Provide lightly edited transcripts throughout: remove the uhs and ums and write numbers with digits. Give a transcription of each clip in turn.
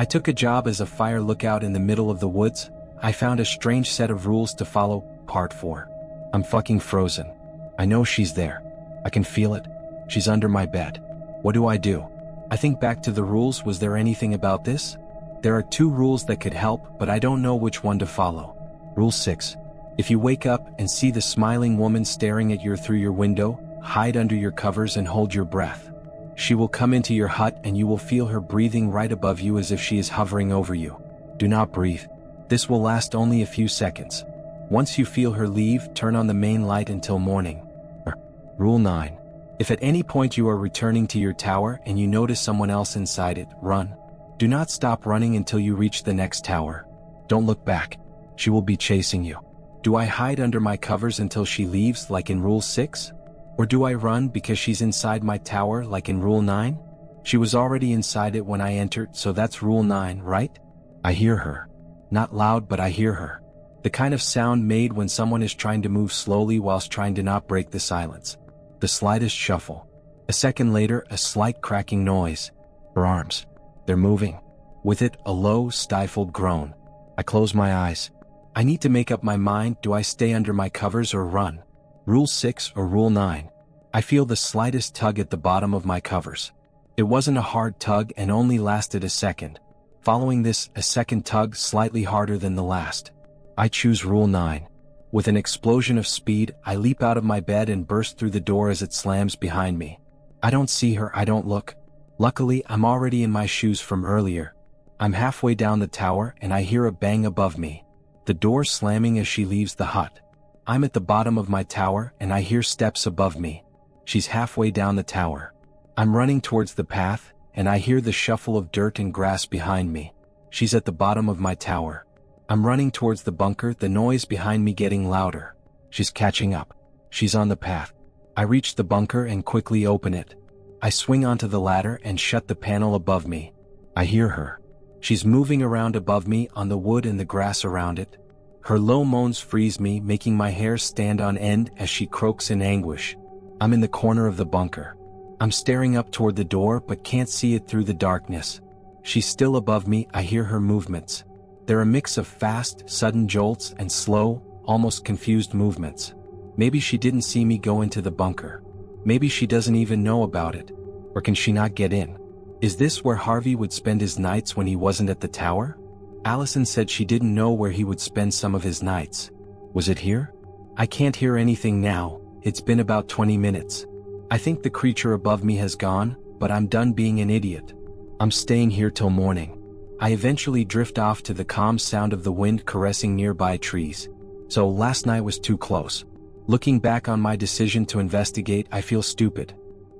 I took a job as a fire lookout in the middle of the woods. I found a strange set of rules to follow. Part 4. I'm fucking frozen. I know she's there. I can feel it. She's under my bed. What do? I think back to the rules. Was there anything about this? There are 2 rules that could help, but I don't know which one to follow. Rule 6. If you wake up and see the smiling woman staring at you through your window, hide under your covers and hold your breath. She will come into your hut and you will feel her breathing right above you as if she is hovering over you. Do not breathe. This will last only a few seconds. Once you feel her leave, turn on the main light until morning. Rule 9. If at any point you are returning to your tower and you notice someone else inside it, run. Do not stop running until you reach the next tower. Don't look back. She will be chasing you. Do I hide under my covers until she leaves like in Rule 6? Or do I run because she's inside my tower like in Rule 9? She was already inside it when I entered, so that's Rule 9, right? I hear her. Not loud, but I hear her. The kind of sound made when someone is trying to move slowly whilst trying to not break the silence. The slightest shuffle. A second later, a slight cracking noise. Her arms. They're moving. With it, a low, stifled groan. I close my eyes. I need to make up my mind. Do I stay under my covers or run? Rule 6 or Rule 9. I feel the slightest tug at the bottom of my covers. It wasn't a hard tug and only lasted a second. Following this, a second tug slightly harder than the last. I choose Rule 9. With an explosion of speed, I leap out of my bed and burst through the door as it slams behind me. I don't see her, I don't look. Luckily, I'm already in my shoes from earlier. I'm halfway down the tower and I hear a bang above me. The door slamming as she leaves the hut. I'm at the bottom of my tower and I hear steps above me. She's halfway down the tower. I'm running towards the path and I hear the shuffle of dirt and grass behind me. She's at the bottom of my tower. I'm running towards the bunker, the noise behind me getting louder. She's catching up. She's on the path. I reach the bunker and quickly open it. I swing onto the ladder and shut the panel above me. I hear her. She's moving around above me on the wood and the grass around it. Her low moans freeze me, making my hair stand on end as she croaks in anguish. I'm in the corner of the bunker. I'm staring up toward the door but can't see it through the darkness. She's still above me. I hear her movements. They're a mix of fast, sudden jolts and slow, almost confused movements. Maybe she didn't see me go into the bunker. Maybe she doesn't even know about it. Or can she not get in? Is this where Harvey would spend his nights when he wasn't at the tower? Allison said she didn't know where he would spend some of his nights. Was it here? I can't hear anything now. It's been about 20 minutes. I think the creature above me has gone, but I'm done being an idiot. I'm staying here till morning. I eventually drift off to the calm sound of the wind caressing nearby trees. So last night was too close. Looking back on my decision to investigate, I feel stupid.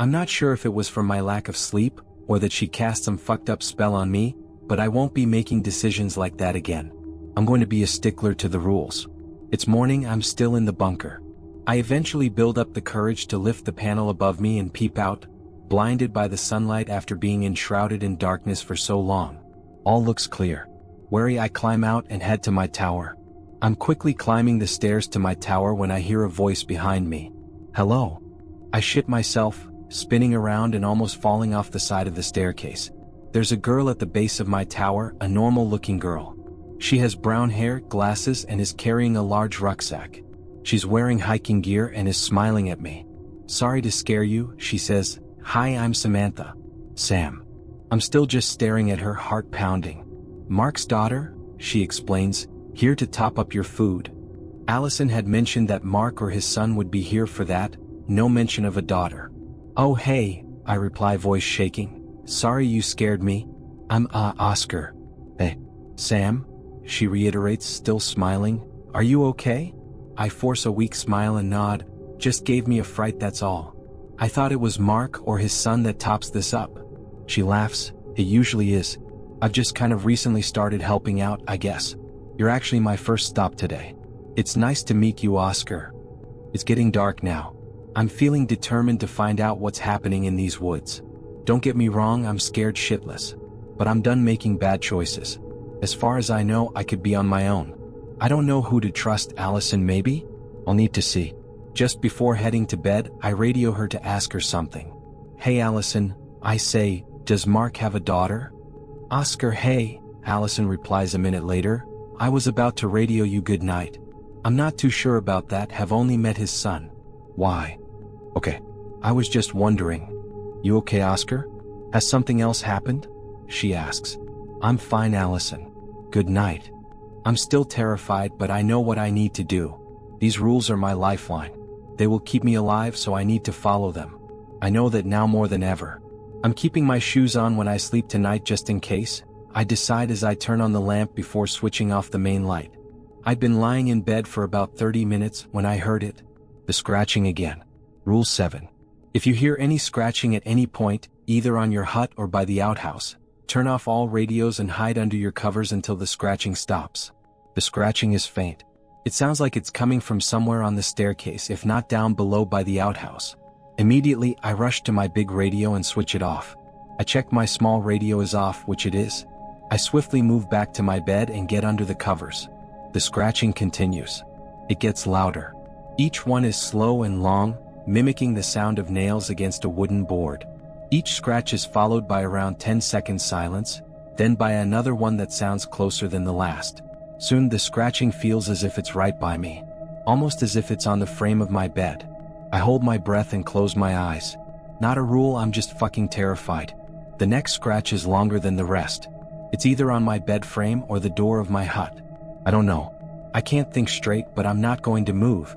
I'm not sure if it was from my lack of sleep, or that she cast some fucked up spell on me, but I won't be making decisions like that again. I'm going to be a stickler to the rules. It's morning, I'm still in the bunker. I eventually build up the courage to lift the panel above me and peep out, blinded by the sunlight after being enshrouded in darkness for so long. All looks clear. Wary, I climb out and head to my tower. I'm quickly climbing the stairs to my tower when I hear a voice behind me. Hello. I shit myself, spinning around and almost falling off the side of the staircase. There's a girl at the base of my tower, a normal-looking girl. She has brown hair, glasses, and is carrying a large rucksack. She's wearing hiking gear and is smiling at me. Sorry to scare you, she says. Hi, I'm Samantha. Sam. I'm still just staring at her, heart pounding. Mark's daughter, she explains, here to top up your food. Allison had mentioned that Mark or his son would be here for that, no mention of a daughter. Oh hey, I reply, voice shaking. Sorry you scared me. I'm Oscar. Sam? She reiterates, still smiling. Are you okay? I force a weak smile and nod. Just gave me a fright, that's all. I thought it was Mark or his son that tops this up. She laughs. It usually is. I've just kind of recently started helping out, I guess. You're actually my first stop today. It's nice to meet you, Oscar. It's getting dark now. I'm feeling determined to find out what's happening in these woods. Don't get me wrong, I'm scared shitless. But I'm done making bad choices. As far as I know, I could be on my own. I don't know who to trust. Allison, maybe? I'll need to see. Just before heading to bed, I radio her to ask her something. Hey Allison, I say, does Mark have a daughter? Oscar, hey, Allison replies a minute later. I was about to radio you good night. I'm not too sure about that, have only met his son. Why? Okay. I was just wondering. You okay, Oscar? Has something else happened? She asks. I'm fine, Allison. Good night. I'm still terrified, but I know what I need to do. These rules are my lifeline. They will keep me alive, so I need to follow them. I know that now more than ever. I'm keeping my shoes on when I sleep tonight just in case, I decide as I turn on the lamp before switching off the main light. I'd been lying in bed for about 30 minutes when I heard it. The scratching again. Rule 7. If you hear any scratching at any point, either on your hut or by the outhouse, turn off all radios and hide under your covers until the scratching stops. The scratching is faint. It sounds like it's coming from somewhere on the staircase, if not down below by the outhouse. Immediately, I rush to my big radio and switch it off. I check my small radio is off, which it is. I swiftly move back to my bed and get under the covers. The scratching continues. It gets louder. Each one is slow and long, mimicking the sound of nails against a wooden board. Each scratch is followed by around 10-second silence, then by another one that sounds closer than the last. Soon the scratching feels as if it's right by me, almost as if it's on the frame of my bed. I hold my breath and close my eyes. Not a rule, I'm just fucking terrified. The next scratch is longer than the rest. It's either on my bed frame or the door of my hut. I don't know. I can't think straight, but I'm not going to move.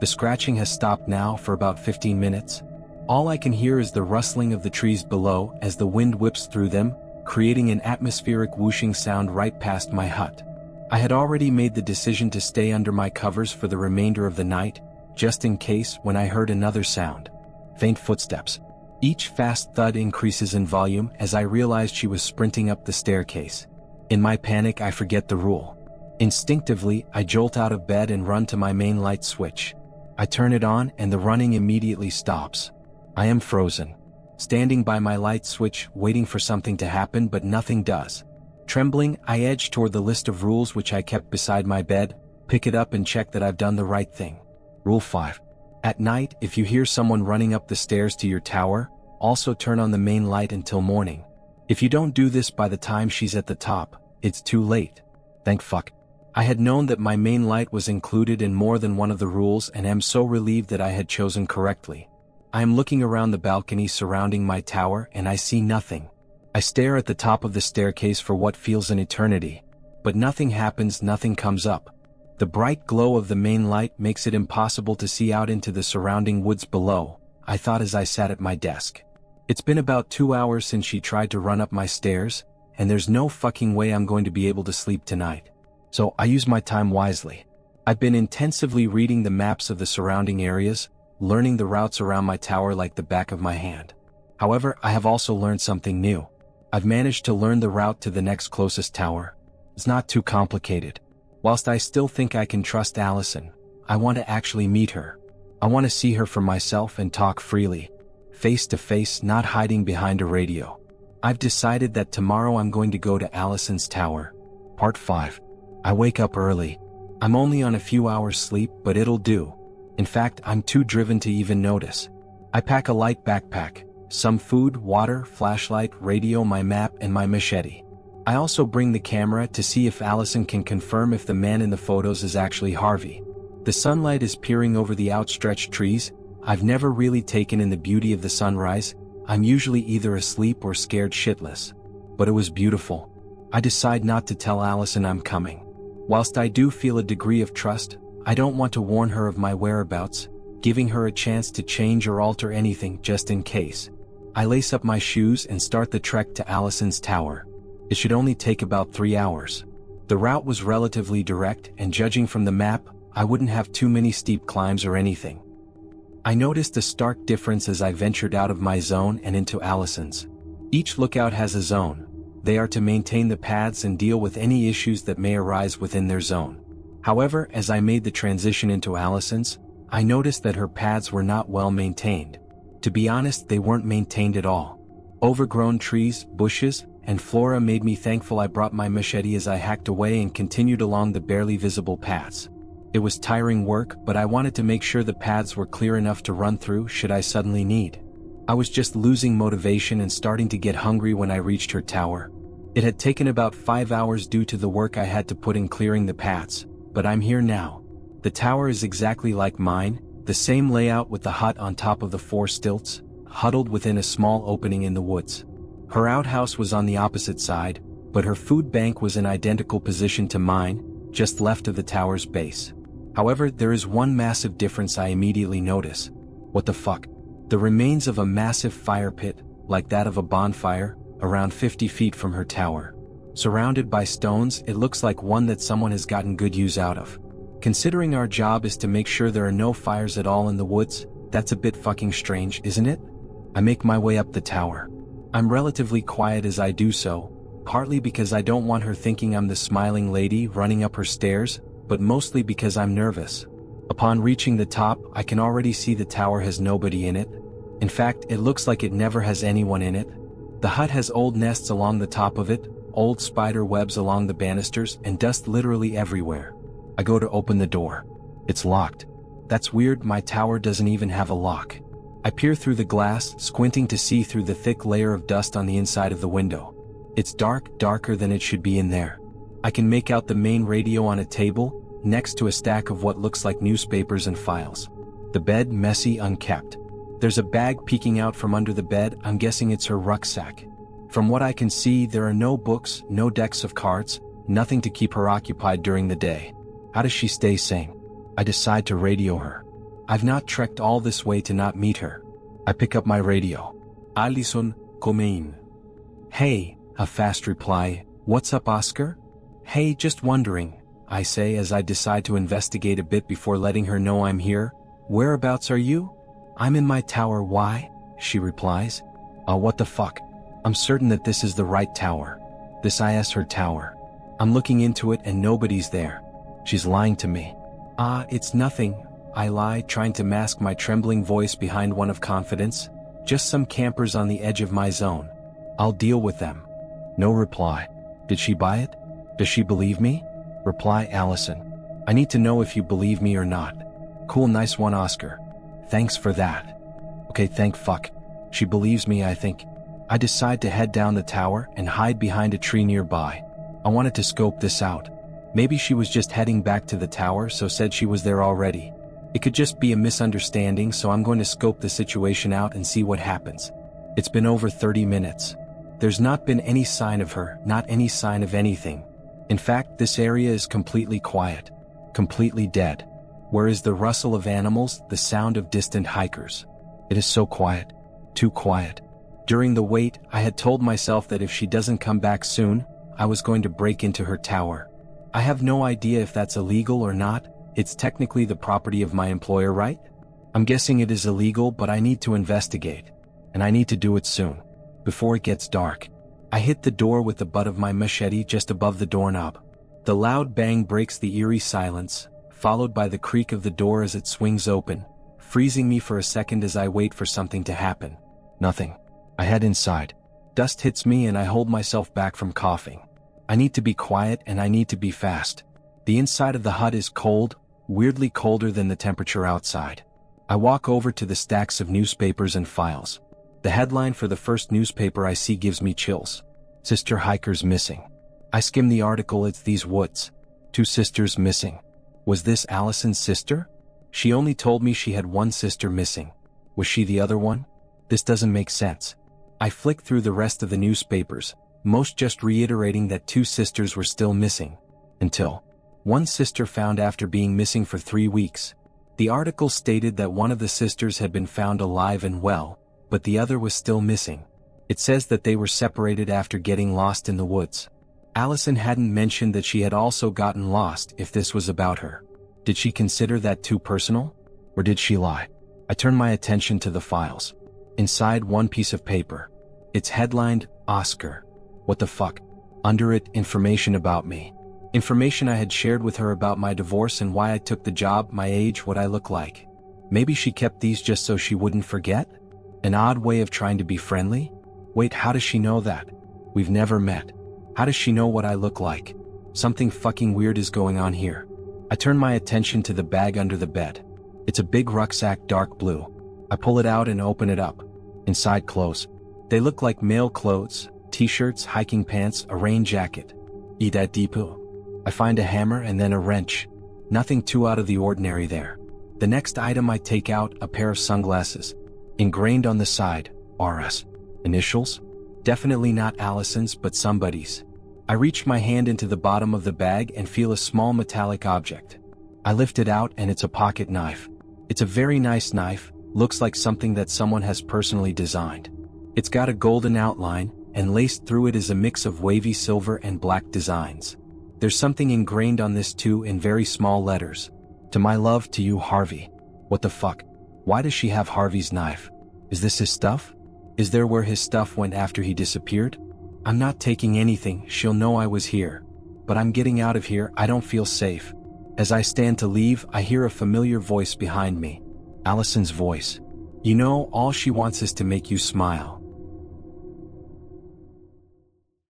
The scratching has stopped now for about 15 minutes. All I can hear is the rustling of the trees below as the wind whips through them, creating an atmospheric whooshing sound right past my hut. I had already made the decision to stay under my covers for the remainder of the night, just in case, when I heard another sound. Faint footsteps. Each fast thud increases in volume as I realized she was sprinting up the staircase. In my panic, I forget the rule. Instinctively, I jolt out of bed and run to my main light switch. I turn it on and the running immediately stops. I am frozen, standing by my light switch, waiting for something to happen, but nothing does. Trembling, I edge toward the list of rules which I kept beside my bed, pick it up and check that I've done the right thing. Rule 5. At night, if you hear someone running up the stairs to your tower, also turn on the main light until morning. If you don't do this by the time she's at the top, it's too late. Thank fuck. I had known that my main light was included in more than one of the rules and am so relieved that I had chosen correctly. I am looking around the balcony surrounding my tower and I see nothing. I stare at the top of the staircase for what feels an eternity. But nothing happens, nothing comes up. The bright glow of the main light makes it impossible to see out into the surrounding woods below, I thought as I sat at my desk. It's been about 2 hours since she tried to run up my stairs, and there's no fucking way I'm going to be able to sleep tonight. So I use my time wisely. I've been intensively reading the maps of the surrounding areas, learning the routes around my tower like the back of my hand. However, I have also learned something new. I've managed to learn the route to the next closest tower. It's not too complicated. Whilst I still think I can trust Allison, I want to actually meet her. I want to see her for myself and talk freely, face to face, not hiding behind a radio. I've decided that tomorrow I'm going to go to Allison's tower. Part 5. I wake up early. I'm only on a few hours sleep, but it'll do. In fact, I'm too driven to even notice. I pack a light backpack, some food, water, flashlight, radio, my map, and my machete. I also bring the camera to see if Allison can confirm if the man in the photos is actually Harvey. The sunlight is peering over the outstretched trees. I've never really taken in the beauty of the sunrise. I'm usually either asleep or scared shitless. But it was beautiful. I decide not to tell Allison I'm coming. Whilst I do feel a degree of trust, I don't want to warn her of my whereabouts, giving her a chance to change or alter anything just in case. I lace up my shoes and start the trek to Allison's tower. It should only take about 3 hours. The route was relatively direct, and judging from the map, I wouldn't have too many steep climbs or anything. I noticed a stark difference as I ventured out of my zone and into Allison's. Each lookout has a zone. They are to maintain the paths and deal with any issues that may arise within their zone. However, as I made the transition into Allison's, I noticed that her paths were not well maintained. To be honest, they weren't maintained at all. Overgrown trees, bushes, and flora made me thankful I brought my machete as I hacked away and continued along the barely visible paths. It was tiring work, but I wanted to make sure the paths were clear enough to run through should I suddenly need. I was just losing motivation and starting to get hungry when I reached her tower. It had taken about 5 hours due to the work I had to put in clearing the paths, but I'm here now. The tower is exactly like mine, the same layout with the hut on top of the 4 stilts, huddled within a small opening in the woods. Her outhouse was on the opposite side, but her food bank was in identical position to mine, just left of the tower's base. However, there is one massive difference I immediately notice. What the fuck? The remains of a massive fire pit, like that of a bonfire, around 50 feet from her tower. Surrounded by stones, it looks like one that someone has gotten good use out of. Considering our job is to make sure there are no fires at all in the woods, that's a bit fucking strange, isn't it? I make my way up the tower. I'm relatively quiet as I do so, partly because I don't want her thinking I'm the smiling lady running up her stairs, but mostly because I'm nervous. Upon reaching the top, I can already see the tower has nobody in it. In fact, it looks like it never has anyone in it. The hut has old nests along the top of it, old spider webs along the banisters, and dust literally everywhere. I go to open the door. It's locked. That's weird, my tower doesn't even have a lock. I peer through the glass, squinting to see through the thick layer of dust on the inside of the window. It's dark, darker than it should be in there. I can make out the main radio on a table, next to a stack of what looks like newspapers and files. The bed, messy, unkept. There's a bag peeking out from under the bed, I'm guessing it's her rucksack. From what I can see, there are no books, no decks of cards, nothing to keep her occupied during the day. How does she stay sane? I decide to radio her. I've not trekked all this way to not meet her. I pick up my radio. Alison, come in. Hey, a fast reply. What's up, Oscar? Hey, just wondering, I say as I decide to investigate a bit before letting her know I'm here. Whereabouts are you? I'm in my tower, why? She replies. What the fuck? I'm certain that this is the right tower. This is her tower. I'm looking into it and nobody's there. She's lying to me. It's nothing, I lie, trying to mask my trembling voice behind one of confidence. Just some campers on the edge of my zone. I'll deal with them. No reply. Did she buy it? Does she believe me? Reply, Allison. I need to know if you believe me or not. Cool, nice one, Oscar. Thanks for that. Okay, thank fuck. She believes me, I think. I decide to head down the tower and hide behind a tree nearby. I wanted to scope this out. Maybe she was just heading back to the tower, so said she was there already. It could just be a misunderstanding, so I'm going to scope the situation out and see what happens. It's been over 30 minutes. There's not been any sign of her, not any sign of anything. In fact, this area is completely quiet. Completely dead. Where is the rustle of animals, the sound of distant hikers? It is so quiet. Too quiet. During the wait, I had told myself that if she doesn't come back soon, I was going to break into her tower. I have no idea if that's illegal or not. It's technically the property of my employer, right? I'm guessing it is illegal, but I need to investigate. And I need to do it soon. Before it gets dark. I hit the door with the butt of my machete just above the doorknob. The loud bang breaks the eerie silence, followed by the creak of the door as it swings open, freezing me for a second as I wait for something to happen. Nothing. I head inside. Dust hits me and I hold myself back from coughing. I need to be quiet and I need to be fast. The inside of the hut is cold, weirdly colder than the temperature outside. I walk over to the stacks of newspapers and files. The headline for the first newspaper I see gives me chills. Sister hikers missing. I skim the article, it's these woods. 2 sisters missing. Was this Allison's sister? She only told me she had one sister missing. Was she the other one? This doesn't make sense. I flick through the rest of the newspapers, most just reiterating that 2 sisters were still missing. Until one sister found after being missing for 3 weeks. The article stated that one of the sisters had been found alive and well, but the other was still missing. It says that they were separated after getting lost in the woods. Allison hadn't mentioned that she had also gotten lost if this was about her. Did she consider that too personal? Or did she lie? I turn my attention to the files. Inside one piece of paper. It's headlined, Oscar. What the fuck? Under it, information about me. Information I had shared with her about my divorce and why I took the job, my age, what I look like. Maybe she kept these just so she wouldn't forget? An odd way of trying to be friendly? Wait, how does she know that? We've never met. How does she know what I look like? Something fucking weird is going on here. I turn my attention to the bag under the bed. It's a big rucksack, dark blue. I pull it out and open it up. Inside clothes. They look like male clothes, t-shirts, hiking pants, a rain jacket. That deepu. I find a hammer and then a wrench. Nothing too out of the ordinary there. The next item I take out, a pair of sunglasses. Ingrained on the side, RS. Initials? Definitely not Allison's, but somebody's. I reach my hand into the bottom of the bag and feel a small metallic object. I lift it out and it's a pocket knife. It's a very nice knife, looks like something that someone has personally designed. It's got a golden outline, and laced through it is a mix of wavy silver and black designs. There's something ingrained on this too in very small letters. To my love, to you, Harvey. What the fuck? Why does she have Harvey's knife? Is this his stuff? Is there where his stuff went after he disappeared? I'm not taking anything, she'll know I was here. But I'm getting out of here, I don't feel safe. As I stand to leave, I hear a familiar voice behind me. Allison's voice. You know, all she wants is to make you smile.